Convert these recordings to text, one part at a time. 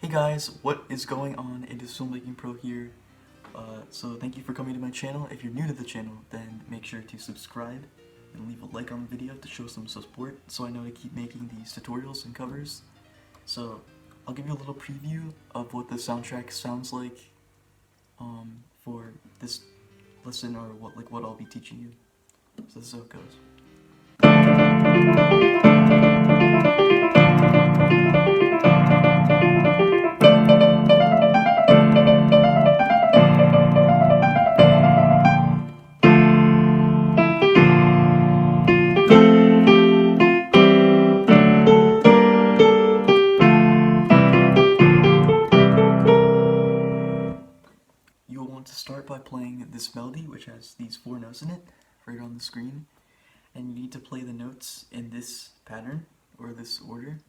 Hey guys, what is going on? It is Filmmaking Pro here. So thank you for coming to my channel. If you're new to the channel, then make sure to subscribe and leave a like on the video to show some support so I know to keep making these tutorials and covers. So I'll give you a little preview of what the soundtrack sounds like for this lesson, or what I'll be teaching you. So this is how it goes. You will want to start by playing this melody, which has these 4 notes in it, right on the screen, and you need to play the notes in this pattern, or this order.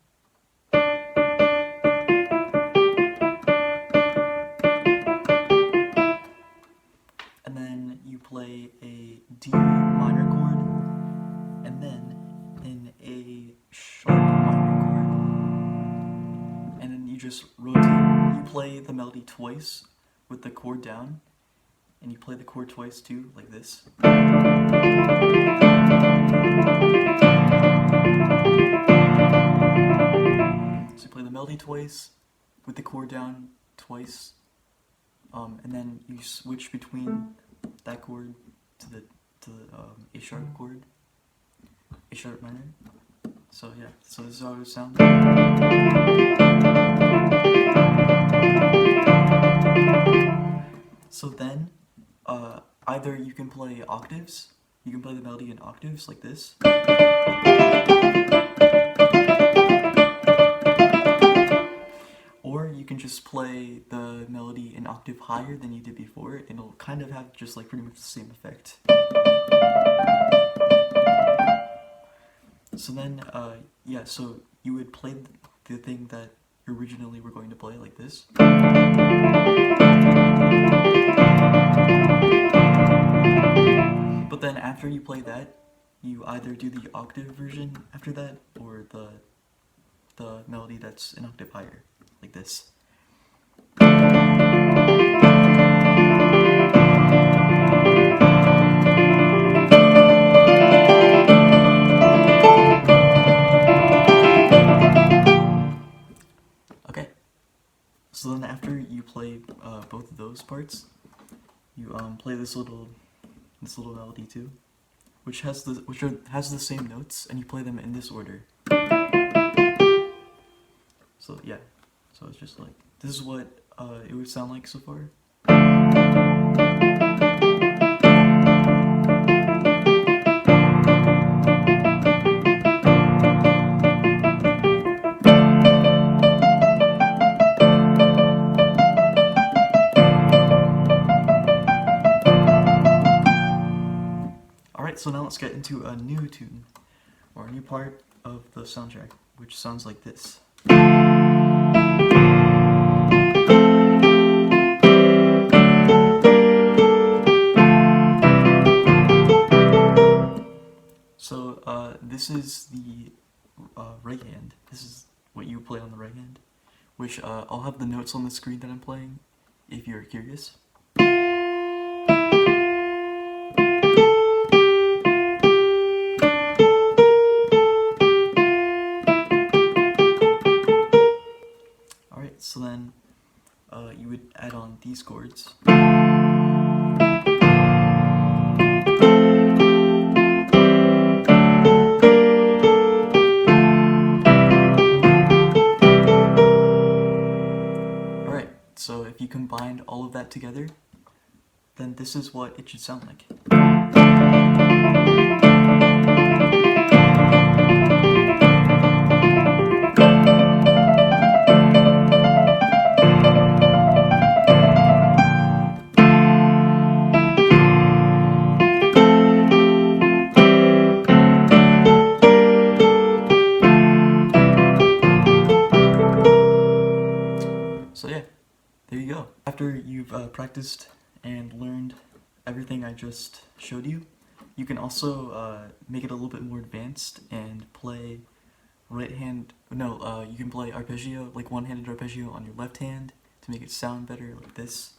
And then you play a D minor chord, and then in a sharp minor chord, and then you just rotate. You play the melody twice with the chord down, and you play the chord twice too, like this. So you play the melody twice with the chord down twice, and then you switch between that chord to the A sharp chord, A sharp minor. So yeah, so this is how it sounds. So then, either you can play octaves, you can play the melody in octaves like this. Or you can just play the melody an octave higher than you did before, and it'll kind of have just like pretty much the same effect. So then, yeah, so you would play the thing that you originally were going to play like this. But then after you play that, you either do the octave version after that, or the melody that's an octave higher, like this. Okay, so then after you play both of those parts, you play this little melody too, which has the same notes, and you play them in this order. So yeah, so it's just like, this is what it would sound like so far. Alright, so now let's get into a new tune, or a new part of the soundtrack, which sounds like this. So, this is the right hand. This is what you play on the right hand, which I'll have the notes on the screen that I'm playing, if you're curious. Alright, so then you would add on these chords. Alright, so if you combined all of that together, then this is what it should sound like. So yeah, there you go. After you've practiced and learned everything I just showed you, you can also make it a little bit more advanced and play right hand, no, you can play arpeggio, like one-handed arpeggio on your left hand to make it sound better, like this.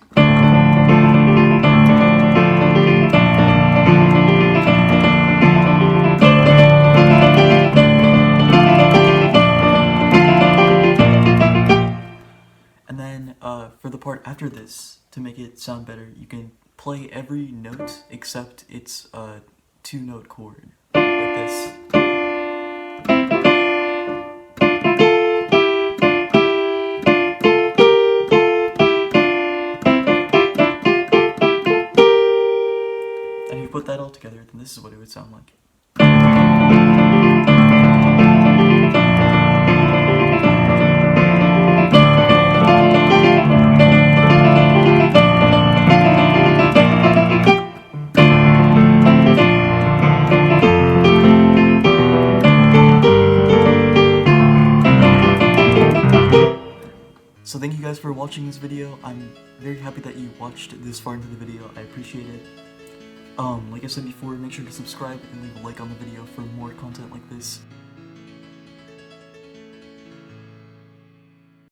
And then for the part after this, to make it sound better, you can play every note except its two-note chord, like this. And if you put that all together, then this is what it would sound like. So thank you guys for watching this video. I'm very happy that you watched this far into the video. I appreciate it. Like I said before, make sure to subscribe and leave a like on the video for more content like this.